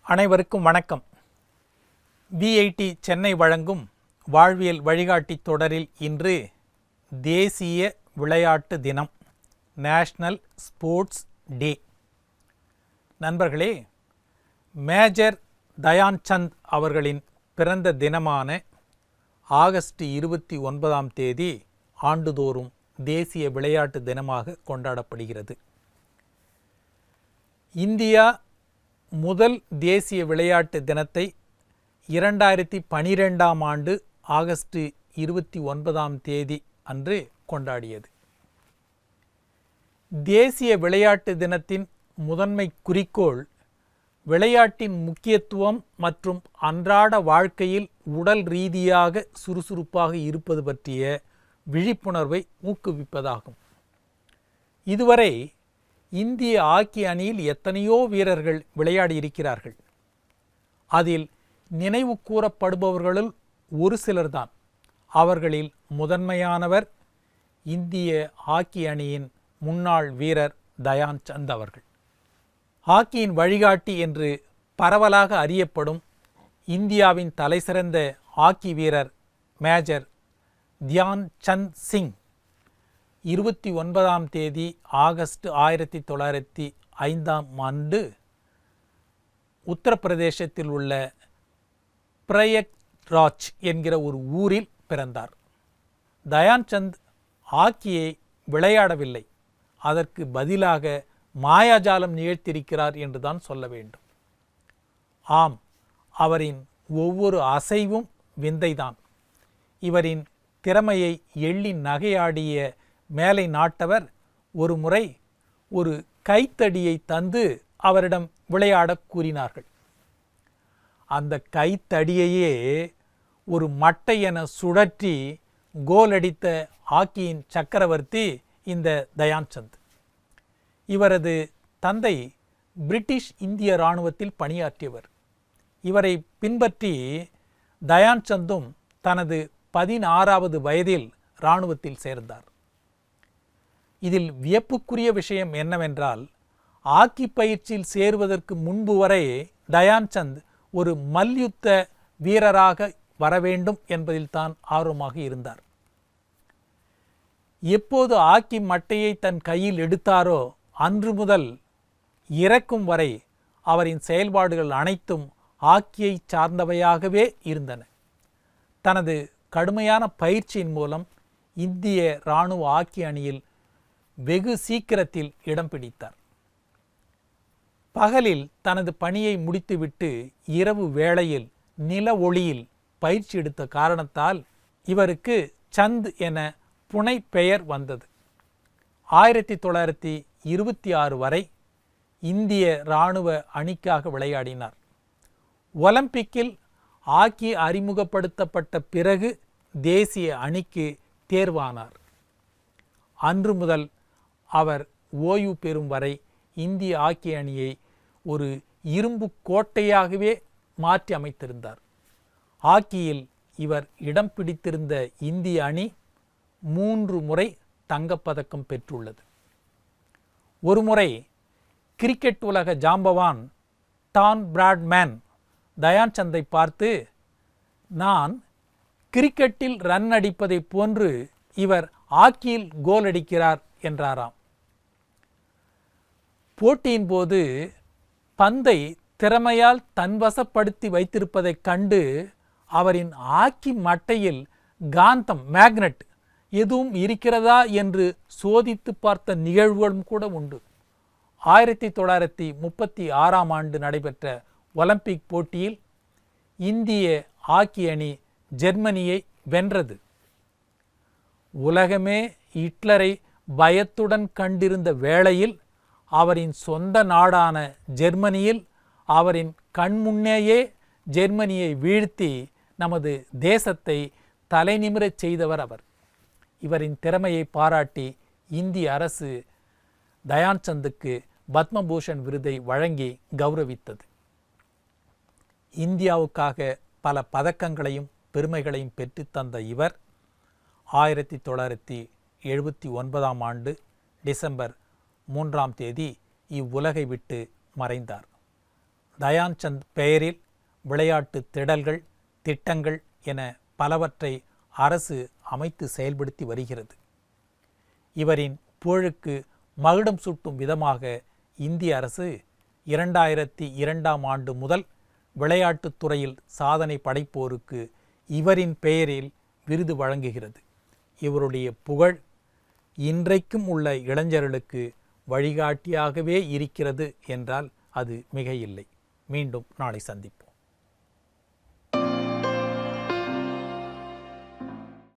அனைவருக்கும் வணக்கம். விஐடி சென்னை வழங்கும் வாழ்வியல் வழிகாட்டி தொடரில் இன்று தேசிய விளையாட்டு தினம், நேஷனல் ஸ்போர்ட்ஸ் டே. நண்பர்களே, மேஜர் தயான் சந்த் அவர்களின் பிறந்த தினமான ஆகஸ்ட் 29ஆம் தேதி ஆண்டுதோறும் தேசிய விளையாட்டு தினமாக கொண்டாடப்படுகிறது. இந்தியா முதல் தேசிய விளையாட்டு தினத்தை 2012ஆம் ஆண்டு ஆகஸ்ட் 29ஆம் தேதி அன்று கொண்டாடியது. தேசிய விளையாட்டு தினத்தின் முதன்மை குறிக்கோள் விளையாட்டின் முக்கியத்துவம் மற்றும் அன்றாட வாழ்க்கையில் உடல் ரீதியாக சுறுசுறுப்பாக இருப்பது பற்றிய விழிப்புணர்வை ஊக்குவிப்பதாகும். இதுவரை இந்திய ஹாக்கி அணியில் எத்தனையோ வீரர்கள் விளையாடியிருக்கிறார்கள். அதில் நினைவு கூறப்படுபவர்களுள் ஒரு சிலர்தான். அவர்களில் முதன்மையானவர் இந்திய ஹாக்கி அணியின் முன்னாள் வீரர் தயான் சந்த் அவர்கள். ஹாக்கியின் வழிகாட்டி என்று பரவலாக அறியப்படும் இந்தியாவின் தலைசிறந்த ஹாக்கி வீரர் மேஜர் தியான் சந்த் சிங் 29ஆம் தேதி ஆகஸ்ட் 1905ஆம் ஆண்டு உத்தரப்பிரதேசத்தில் உள்ள பிரயக்ராஜ் என்கிற ஒரு ஊரில் பிறந்தார். தயான் சந்த் ஹாக்கியை விளையாடவில்லை, அதற்கு பதிலாக மாயாஜாலம் நிகழ்த்தியிருக்கிறார் என்றுதான் சொல்ல வேண்டும். ஆம், அவரின் ஒவ்வொரு அசைவும் விந்தைதான். இவரின் திறமையை எள்ளி நகையாடிய மேலை நாட்டவர் ஒரு முறை ஒரு கைத்தடியை தந்து அவரிடம் விளையாடக் கூறினார்கள். அந்த கைத்தடியையே ஒரு மட்டை என சுழற்றி கோல் அடித்த ஹாக்கியின் சக்கரவர்த்தி இந்த தயான் சந்த். இவரது தந்தை பிரிட்டிஷ் இந்திய இராணுவத்தில் பணியாற்றியவர். இவரை பின்பற்றி தயான் சந்தும் தனது 16வது வயதில் இராணுவத்தில் சேர்ந்தார். இதில் வியப்புக்குரிய விஷயம் என்னவென்றால், ஹாக்கி பயிற்சியில் சேருவதற்கு முன்பு வரை தயான் சந்த் ஒரு மல்யுத்த வீரராக வரவேண்டும் என்பதில்தான் ஆர்வமாக இருந்தார். எப்போது ஹாக்கி மட்டையை தன் கையில் எடுத்தாரோ அன்று முதல் இறக்கும் வரை அவரின் செயல்பாடுகள் அனைத்தும் ஹாக்கியை சார்ந்தவையாகவே இருந்தன. தனது கடுமையான பயிற்சியின் மூலம் இந்திய இராணுவ ஹாக்கி அணியில் வெகு சீக்கிரத்தில் இடம் பிடித்தார். பகலில் தனது பணியை முடித்துவிட்டு இரவு வேளையில் நில ஒளியில் பயிற்சி எடுத்த காரணத்தால் இவருக்கு சந்த் என புனை பெயர் வந்தது. 1926 வரை இந்திய இராணுவ அணிக்காக விளையாடினார். ஒலிம்பிக்கில் ஹாக்கி அறிமுகப்படுத்தப்பட்ட பிறகு தேசிய அணிக்கு தேர்வானார். அன்று முதல் அவர் ஓய்வு பெறும் வரை இந்திய ஹாக்கி அணியை ஒரு இரும்பு கோட்டையாகவே மாற்றி அமைத்திருந்தார். ஹாக்கியில் இவர் இடம் பிடித்திருந்த இந்திய அணி 3 முறை தங்கப்பதக்கம் பெற்றுள்ளது. ஒருமுறை கிரிக்கெட் உலக ஜாம்பவான் டான் பிராட்மேன் தயான் சந்தை பார்த்து, நான் கிரிக்கெட்டில் ரன் அடிப்பதை போன்று இவர் ஹாக்கியில் கோல் அடிக்கிறார் என்றாராம். போட்டியின் போது பந்தை திறமையால் தன்வசப்படுத்தி வைத்திருப்பதைக் கண்டு அவரின் ஹாக்கி மட்டையில் காந்தம் மேக்னட் எதுவும் இருக்கிறதா என்று சோதித்து பார்த்த நிகழ்வுகளும் கூட உண்டு. 1936ஆம் ஆண்டு நடைபெற்ற ஒலிம்பிக் போட்டியில் இந்திய ஹாக்கி அணி ஜெர்மனியை வென்றது. உலகமே ஹிட்லரை பயத்துடன் கண்டிருந்த வேளையில் அவரின் சொந்த நாடான ஜெர்மனியில் அவரின் கண்முன்னேயே ஜெர்மனியை வீழ்த்தி நமது தேசத்தை தலைநிமிரச் செய்தவர் அவர். இவரின் திறமையை பாராட்டி இந்திய அரசு தயான் சந்துக்கு பத்மபூஷன் விருதை வழங்கி கௌரவித்தது. இந்தியாவுக்காக பல பதக்கங்களையும் பெருமைகளையும் பெற்றுத்தந்த இவர் 1979ஆம் ஆண்டு டிசம்பர் 3ஆம் தேதி இவ்வுலகை விட்டு மறைந்தார். தயான் சந்த் பெயரில் விளையாட்டு திடல்கள், திட்டங்கள் என பலவற்றை அரசு அமைத்து செயல்படுத்தி வருகிறது. இவரின் புகழுக்கு மகுடம் சூட்டும் விதமாக இந்திய அரசு 2002ஆம் ஆண்டு முதல் விளையாட்டுத் துறையில் சாதனை படைப்போருக்கு இவரின் பெயரில் விருது வழங்குகிறது. இவருடைய புகழ் இன்றைக்கும் உள்ள இளைஞர்களுக்கு வழிகாட்டியாகவே இருக்கிறது என்றால் அது மிகையில்லை. மீண்டும் நாளை சந்திப்போம்.